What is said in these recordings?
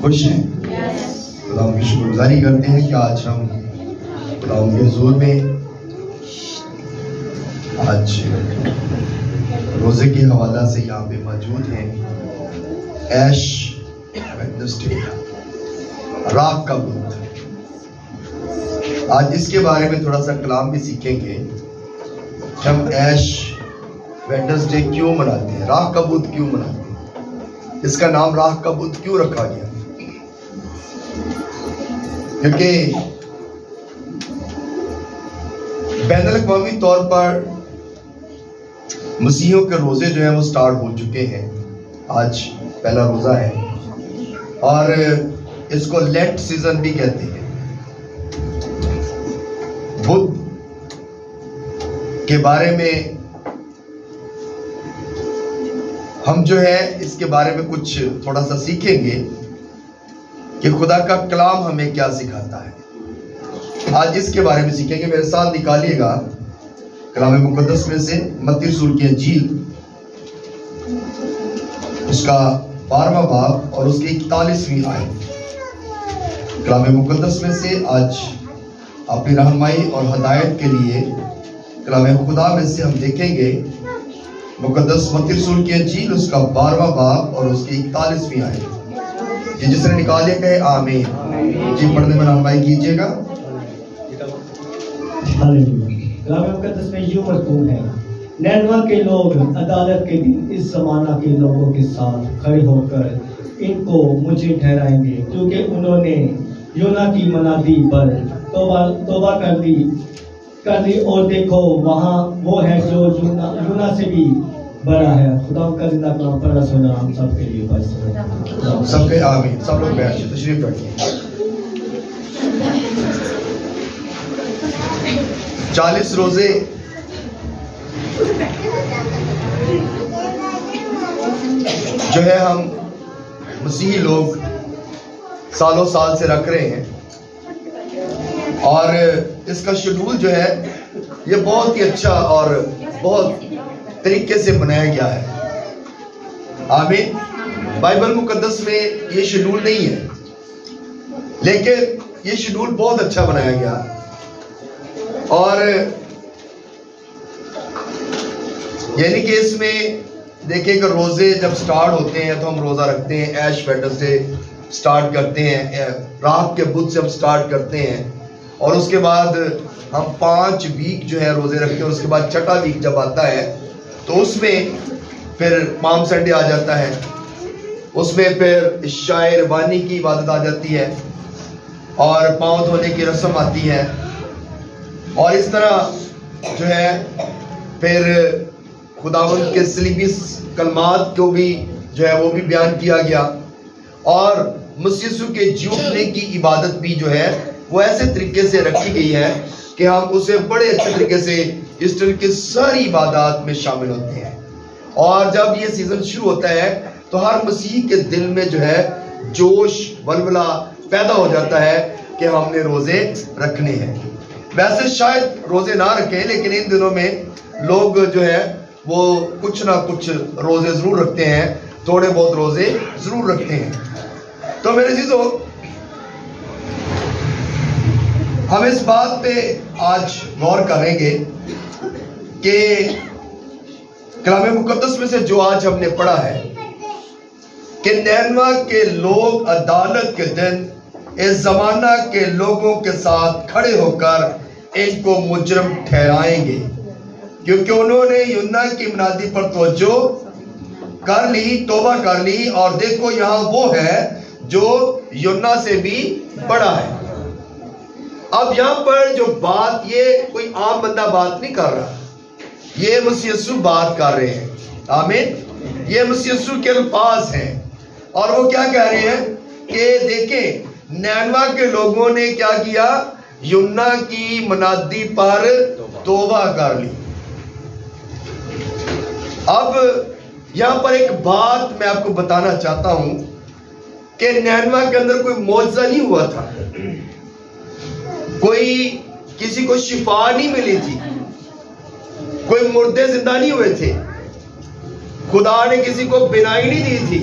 خوش ہیں؟ خدا کی شکر گزاری کرتے ہیں کہ آج ہم خدا کے حضور میں آج روزے کے حوالہ سے یہاں پہ موجود ہیں. ایش ویڈنسڈے، راہ کا بدھ. آج اس کے بارے میں تھوڑا سا کلام بھی سیکھیں گے کہ ہم ایش ویڈنسڈے کیوں مناتے ہیں، راہ کا بدھ کیوں مناتے ہیں، اس کا نام راہ کا بدھ کیوں رکھا گیا. کیونکہ بین الاقوامی طور پر مسیحیوں کے روزے جو ہیں وہ سٹارٹ ہو چکے ہیں. آج پہلا روزہ ہے اور اس کو لینٹ سیزن بھی کہتے ہیں. بدھ کے بارے میں ہم جو ہے اس کے بارے میں کچھ تھوڑا سا سیکھیں گے کہ خدا کا کلام ہمیں کیا سکھاتا ہے. آج اس کے بارے میں سیکھیں گے. میرے ساتھ نکالیے گا کلام مقدس میں سے متی رسول کی انجیل، اس کا 12واں باب اور اس کی 41ویں آیت. کلام مقدس میں سے آج اپنی رہنمائی اور ہدایت کے لیے کلام خدا میں سے ہم دیکھیں گے مقدس متی رسول کی انجیل، اس کا 12واں باب اور اس کی 41ویں آیت. جس نے نکالے گئے آمین. جی پڑھنے میں رہنمائی کیجیے گا. کلام مقدس میں یوں مکتوب ہے، نینوا کے لوگ عدالت کے دن اس زمانہ کے لوگوں کے ساتھ کھڑے ہو کر ان کو مجرم ٹھہرائیں گے، کیونکہ انہوں نے یونا کی منادی پر توبہ کر لی اور دیکھو وہاں وہ ہے جو یونا سے بھی بڑا ہے. خدا کا زندہ کلام پڑھنا سنا ہم سب کے لیے بس سب کے آمین. سب لوگ بیٹھیے، تشریف رکھیے. 40 روزے جو ہے ہم مسیحی لوگ سالوں سال سے رکھ رہے ہیں اور اس کا شیڈول جو ہے یہ بہت ہی اچھا اور بہت طریقے سے بنایا گیا ہے. آمین. بائبل مقدس میں یہ شیڈول نہیں ہے، لیکن یہ شیڈول بہت اچھا بنایا گیا. اور یعنی کہ اس میں دیکھیں کہ روزے جب سٹارٹ ہوتے ہیں تو ہم روزہ رکھتے ہیں. ایش ویڈنسڈے سٹارٹ کرتے ہیں، راہ کے بدھ سے ہم سٹارٹ کرتے ہیں اور اس کے بعد ہم 5 ویک جو ہے روزے رکھتے ہیں. اس کے بعد چھٹا ویک جب آتا ہے تو اس میں پھر پام سنڈے آ جاتا ہے، اس میں پھر عشاء ربانی کی عبادت آ جاتی ہے اور پاؤں دھونے کی رسم آتی ہے. اور اس طرح جو ہے پھر خداوند کے صلیبی کلمات کو بھی جو ہے وہ بھی بیان کیا گیا. اور مسیح یسوع کے جی اٹھنے کی عبادت بھی جو ہے وہ ایسے طریقے سے رکھی گئی ہے کہ ہم اسے بڑے اچھے طریقے سے ایسٹر کی ساری عبادات میں شامل ہوتے ہیں. اور جب یہ سیزن شروع ہوتا ہے تو ہر مسیحی کے دل میں جو ہے جوش ولولہ پیدا ہو جاتا ہے کہ ہم نے روزے رکھنے ہیں. ویسے شاید روزے نہ رکھیں، لیکن ان دنوں میں لوگ جو ہے وہ کچھ نہ کچھ روزے ضرور رکھتے ہیں، تھوڑے بہت روزے ضرور رکھتے ہیں. تو میرے عزیزو، ہم اس بات پہ آج غور کریں گے کہ کلام مقدس میں سے جو آج ہم نے پڑھا ہے کہ نینوا کے لوگ عدالت کے دن اس زمانہ کے لوگوں کے ساتھ کھڑے ہو کر ان کو مجرم ٹھہرائیں گے، کیونکہ انہوں نے یونا کی منادی پر توجہ کر لی، توبہ کر لی، اور دیکھو یہاں وہ ہے جو یونا سے بھی بڑا ہے. اب یہاں پر جو بات، یہ کوئی عام بندہ بات نہیں کر رہا، یہ مسیح یسوع بات کر رہے ہیں. آمین. یہ مسیح یسوع کے الفاظ ہیں اور وہ کیا کہہ رہے ہیں کہ دیکھیں نینوا کے لوگوں نے کیا کیا، یونا کی منادی پر توبہ کر لی. اب یہاں پر ایک بات میں آپ کو بتانا چاہتا ہوں کہ نینوا کے اندر کوئی معجزہ نہیں ہوا تھا، کوئی کسی کو شفا نہیں ملی تھی، کوئی مردے زندہ نہیں ہوئے تھے، خدا نے کسی کو بینائی نہیں دی تھی.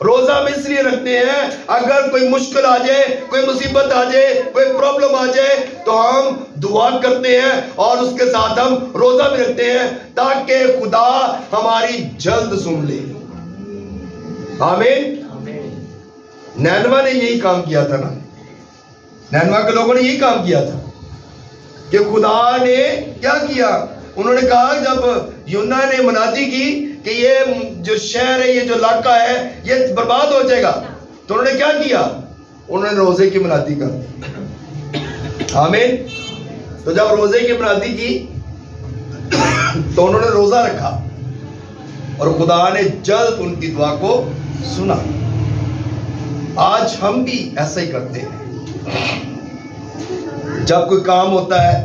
روزہ ہم اس لیے رکھتے ہیں اگر کوئی مشکل آ جائے, کوئی مصیبت آ جائے, کوئی پرابلم آ جائے تو ہم دعا کرتے ہیں اور اس کے ساتھ ہم روزہ بھی رکھتے ہیں تاکہ خدا ہماری جلد سن لے. آمین. نینوا نے یہی کام کیا تھا نا, نینوا کے لوگوں نے یہی کام کیا تھا کہ خدا نے کیا کیا, انہوں نے کہا جب یونا نے منادی کی کہ یہ جو شہر ہے, یہ جو علاقہ ہے یہ برباد ہو جائے گا, تو انہوں نے کیا کیا, انہوں نے روزے کی منادی کر دی. آمین. تو جب روزے کی منادی کی تو انہوں نے روزہ رکھا اور خدا نے جلد ان کی دعا کو سنا. آج ہم بھی ایسا ہی کرتے ہیں. جب کوئی کام ہوتا ہے,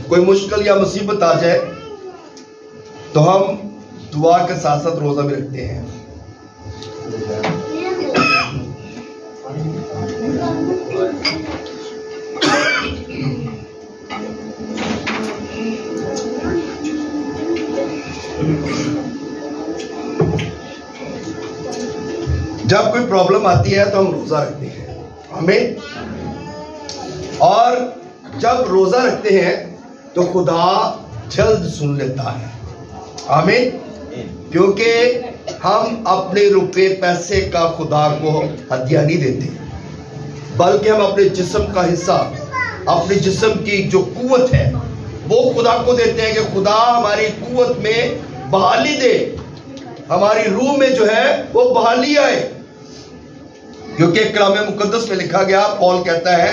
کوئی مشکل یا مصیبت آ جائے تو ہم دعا کے ساتھ ساتھ روزہ بھی رکھتے ہیں. جب کوئی پرابلم آتی ہے تو ہم روزہ رکھتے ہیں. آمین. اور جب روزہ رکھتے ہیں تو خدا جلد سن لیتا ہے. آمین. کیونکہ ہم اپنے روپے پیسے کا خدا کو ہدیہ نہیں دیتے, بلکہ ہم اپنے جسم کا حصہ, اپنے جسم کی جو قوت ہے وہ خدا کو دیتے ہیں کہ خدا ہماری قوت میں بحالی دے, ہماری روح میں جو ہے وہ بحالی آئے. کیونکہ کلام مقدس میں لکھا گیا, پال کہتا ہے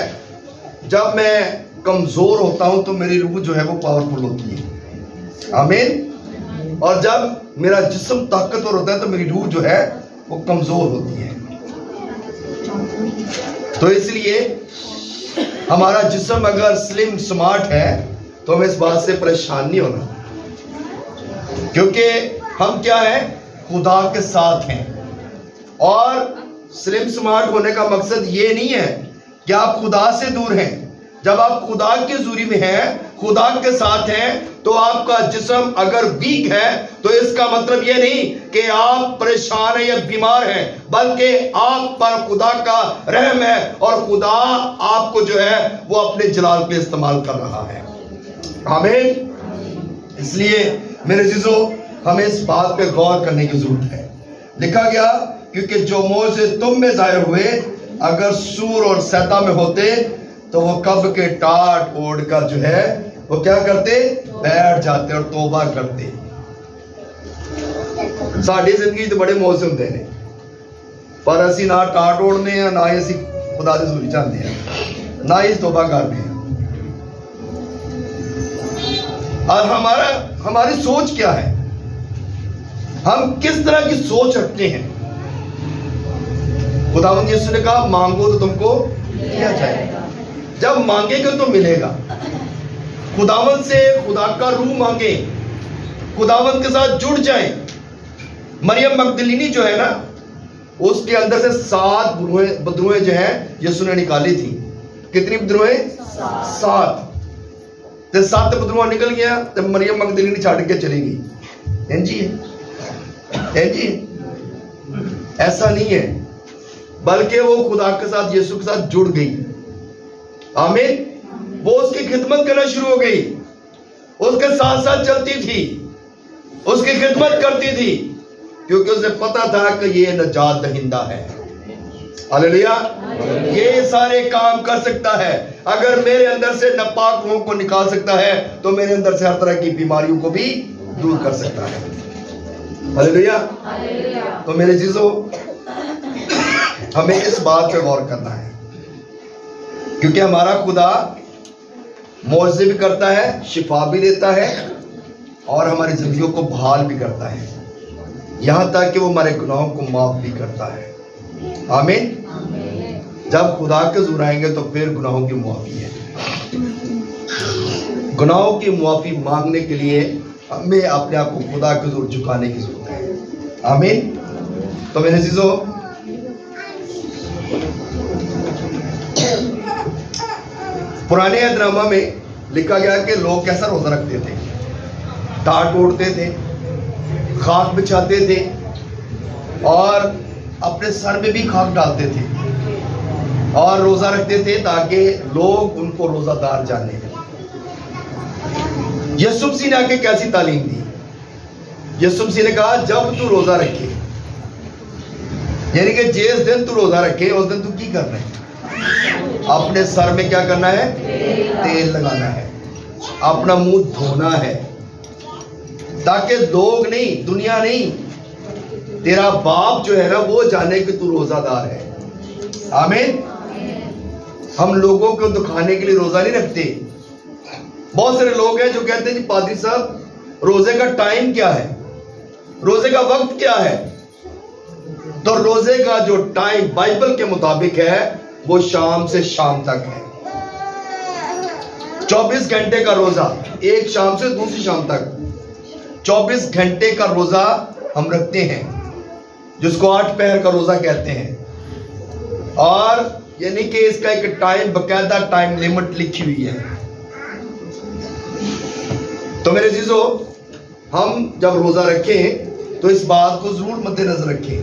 جب میں کمزور ہوتا ہوں تو میری روح جو ہے وہ پاورفل ہوتی ہے. آمین. اور جب میرا جسم طاقتور ہوتا ہے تو میری روح جو ہے وہ کمزور ہوتی ہے. تو اس لیے ہمارا جسم اگر سلم سمارٹ ہے تو ہمیں اس بات سے پریشان نہیں ہونا, کیونکہ ہم کیا ہیں, خدا کے ساتھ ہیں. اور سلم سمارٹ ہونے کا مقصد یہ نہیں ہے کہ آپ خدا سے دور ہیں. جب آپ خدا کی حضوری میں ہیں, خدا کے ساتھ ہیں, تو آپ کا جسم اگر ویک ہے تو اس کا مطلب یہ نہیں کہ آپ پریشان ہیں یا بیمار ہیں, بلکہ آپ پر خدا کا رحم ہے اور خدا آپ کو جو ہے وہ اپنے جلال پہ استعمال کر رہا ہے. آمین. اس لیے میرے عزیزو ہمیں اس بات پہ غور کرنے کی ضرورت ہے. لکھا گیا کیونکہ جو موجے تم میں ظاہر ہوئے اگر سور اور سیدا میں ہوتے تو وہ کب کے ٹاٹ اوڑ کر جو ہے وہ کیا کرتے, بیٹھ جاتے اور توبہ کرتے. ساڑھی زندگی تو بڑے موجے ہوتے ہیں, پر اسی نہ ٹاٹ اوڑنے ہیں, نہ ہی اسی خدا دی حضوری چاہتے ہیں, نہ ہی توبہ کرنے ہیں. اور ہماری سوچ کیا ہے, ہم کس طرح کی سوچ رکھتے ہیں. خداوند یسوع نے کہا مانگو تو تم کو دیا جائے گا, جب مانگے گے تو ملے گا. خداوند سے خدا کا روح مانگیں, خداوند کے ساتھ جڑ جائیں. مریم مگدلینی جو ہے نا, اس کے اندر سے 7 بدروہیں جو ہیں یسوع نے نکالی تھی. کتنی بدروہیں؟ 7. تو 7 بدروہ نکل گیا تو مریم مگدلینی چھاڑ کے چلی گئی. جی ایسا نہیں ہے, بلکہ وہ خدا کے ساتھ یسوع کے ساتھ جڑ گئی. آمین. وہ اس کی خدمت کرنا شروع ہو گئی, اس کے ساتھ ساتھ چلتی تھی, اس کی خدمت کرتی تھی, کیونکہ اسے پتا تھا کہ یہ نجات دہندہ ہے. ہاللیلویا. یہ سارے کام کر سکتا ہے. اگر میرے اندر سے ناپاک روحوں کو نکال سکتا ہے تو میرے اندر سے ہر طرح کی بیماریوں کو بھی دور کر سکتا ہے. ہاللیلویا. تو میرے عزیزو ہمیں اس بات پہ غور کرنا ہے, کیونکہ ہمارا خدا معجزے بھی کرتا ہے, شفا بھی دیتا ہے, اور ہماری زندگیوں کو بحال بھی کرتا ہے, یہاں تک کہ وہ ہمارے گناہوں کو معاف بھی کرتا ہے. آمین. جب خدا کے حضور آئیں گے تو پھر گناہوں کی معافی ہے. گناہوں کی معافی مانگنے کے لیے ہمیں اپنے آپ کو خدا کے حضور جھکانے کی ضرورت ہے. آمین. تو میرے عزیزو پرانے اہدنامہ میں لکھا گیا کہ لوگ کیسا روزہ رکھتے تھے, ٹاٹ اوڑتے تھے, خاک بچھاتے تھے, اور اپنے سر میں بھی خاک ڈالتے تھے اور روزہ رکھتے تھے تاکہ لوگ ان کو روزہ دار جانے. یسوع مسیح نے آگے کیسی تعلیم دی؟ یسوع مسیح نے کہا جب تو روزہ رکھے، یعنی کہ جس دن تو روزہ رکھے اس دن تو کی کرنا ہے؟ اپنے سر میں کیا کرنا ہے؟ تیل لگانا ہے، اپنا منہ دھونا ہے، تاکہ لوگ نہیں، دنیا نہیں، تیرا باپ جو ہے نا وہ جانے کہ تو روزہ دار ہے. آمین. ہم لوگوں کو دکھانے کے لیے روزہ نہیں رکھتے. بہت سارے لوگ ہیں جو کہتے ہیں جی پادری صاحب روزے کا ٹائم کیا ہے، روزے کا وقت کیا ہے؟ تو روزے کا جو ٹائم بائبل کے مطابق ہے وہ شام سے شام تک ہے. 24 گھنٹے کا روزہ، ایک شام سے دوسری شام تک 24 گھنٹے کا روزہ ہم رکھتے ہیں، جس کو 8 پہر کا روزہ کہتے ہیں. اور یعنی کہ اس کا ایک ٹائم، باقاعدہ ٹائم لمٹ لکھی ہوئی ہے. تو میرے عزیزو، ہم جب روزہ رکھیں تو اس بات کو ضرور مد نظر رکھیں.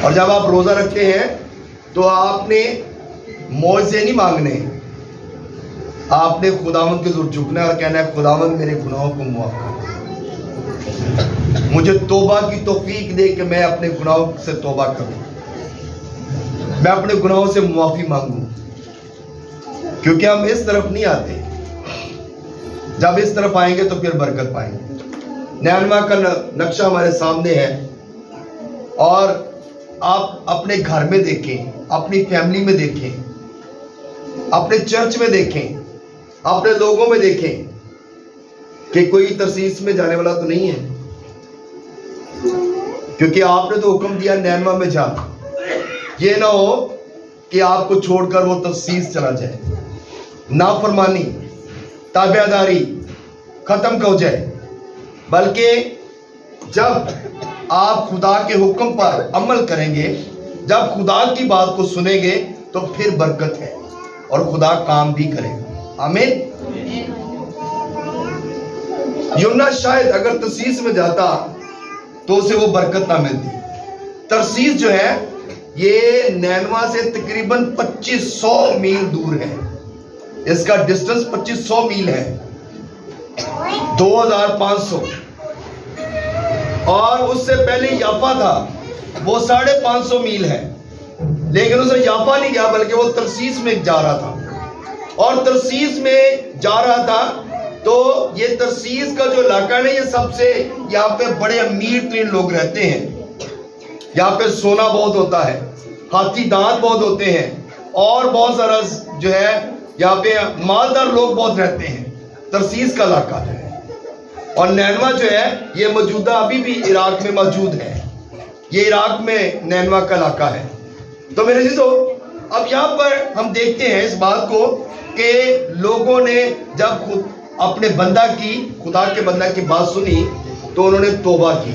اور جب آپ روزہ رکھتے ہیں تو آپ نے معجزے نہیں مانگنے، آپ نے خداوند کے حضور جھکنا اور کہنا ہے خداوند میرے گناہوں کو معاف کر، مجھے توبہ کی توفیق دے کہ میں اپنے گناہوں سے توبہ کروں، میں اپنے گناہوں سے معافی مانگوں. کیونکہ ہم اس طرف نہیں آتے، جب اس طرف آئیں گے تو پھر برکت پائیں گے. نینوا کا نقشہ ہمارے سامنے ہے، اور آپ اپنے گھر میں دیکھیں، اپنی فیملی میں دیکھیں، اپنے چرچ میں دیکھیں، اپنے لوگوں میں دیکھیں کہ کوئی ترسیس میں جانے والا تو نہیں ہے. کیونکہ آپ نے تو حکم دیا نینوا میں جا. یہ نہ ہو کہ آپ کو چھوڑ کر وہ ترسیس چلا جائے، نافرمانی، تابعداری ختم ہو جائے. بلکہ جب آپ خدا کے حکم پر عمل کریں گے، جب خدا کی بات کو سنیں گے تو پھر برکت ہے اور خدا کام بھی کرے گا. آمین. یونا شاید اگر ترسیس میں جاتا تو اسے وہ برکت نہ ملتی. ترسیس جو ہے یہ نینوا سے تقریباً 2500 میل دور ہے. اس کا ڈسٹنس 2500 میل ہے، 2500. اور اس سے پہلے یافا تھا، وہ 550 میل ہے. لیکن اسے یافا نہیں گیا بلکہ وہ ترسیس میں جا رہا تھا. اور ترسیس میں جا رہا تھا تو یہ ترسیس کا جو علاقہ ہے یہ سب سے یہاں پہ بڑے امیر ترین لوگ رہتے ہیں. یہاں پہ سونا بہت ہوتا ہے، ہاتھی دانت بہت ہوتے ہیں، اور بہت سارا جو ہے یہاں پہ مالدار لوگ بہت رہتے ہیں. ترسیس کا علاقہ ہے. اور نینوا جو ہے یہ موجودہ ابھی بھی عراق میں موجود ہے. یہ عراق میں نینوا کا علاقہ ہے. تو میرے عزیزو، اب یہاں پر ہم دیکھتے ہیں اس بات کو کہ لوگوں نے جب خود اپنے بندہ کی، خدا کے بندہ کی بات سنی تو انہوں نے توبہ کی.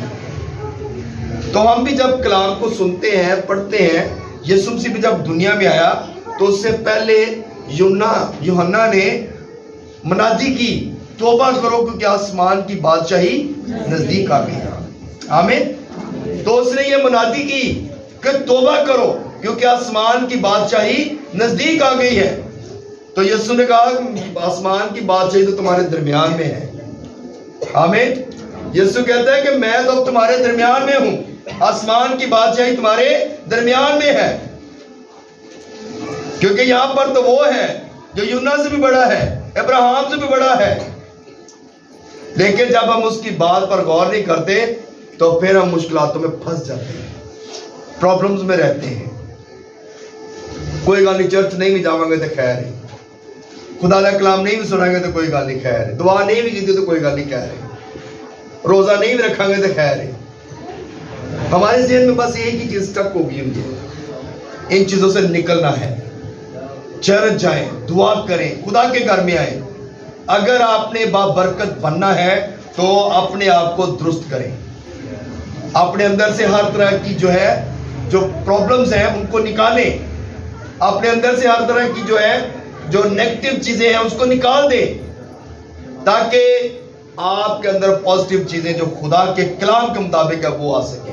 تو ہم بھی جب کلام کو سنتے ہیں، پڑھتے ہیں، یسوع مسیح بھی جب دنیا میں آیا تو اس سے پہلے یوحنا نے منادی کی توبہ کرو کیونکہ آسمان کی بادشاہی نزدیک آ گئی. آمین. تو اس نے یہ منادی کی کہ توبہ کرو کیونکہ آسمان کی بادشاہی نزدیک آ گئی ہے. تو یسوع نے کہا آسمان کی بادشاہی تو تمہارے درمیان میں ہے. آمین. یسوع کہتا ہے کہ میں تو تمہارے درمیان میں ہوں، آسمان کی بادشاہی تمہارے درمیان میں ہے. کیونکہ یہاں پر تو وہ ہے جو یونا سے بھی بڑا ہے، ابراہیم سے بھی بڑا ہے. لیکن جب ہم اس کی بات پر غور نہیں کرتے تو پھر ہم مشکلاتوں میں پھنس جاتے ہیں، پرابلمز میں رہتے ہیں. کوئی گل نہیں، چرچ نہیں بھی جاؤں گے تو خیر ہے، خدا کا کلام نہیں بھی سنیں گے تو کوئی گل نہیں، خیر ہے. دعا نہیں بھی کی تو کوئی گل نہیں، خیر ہے. روزہ نہیں بھی رکھیں گے تو خیر ہے. ہمارے ذہن میں بس ایک ہی چیز سٹک ہو گئی ہوئی ہے، ان چیزوں سے نکلنا ہے. چرچ جائیں، دعا کریں، خدا کے گھر میں آئیں. اگر آپ نے بابرکت بننا ہے تو اپنے آپ کو درست کریں. اپنے اندر سے ہر طرح کی جو پرابلمز ہیں ان کو نکالیں. اپنے اندر سے ہر طرح کی جو نیگیٹو چیزیں ہیں اس کو نکال دیں، تاکہ آپ کے اندر پازیٹیو چیزیں جو خدا کے کلام کے مطابق ہے وہ آ سکیں.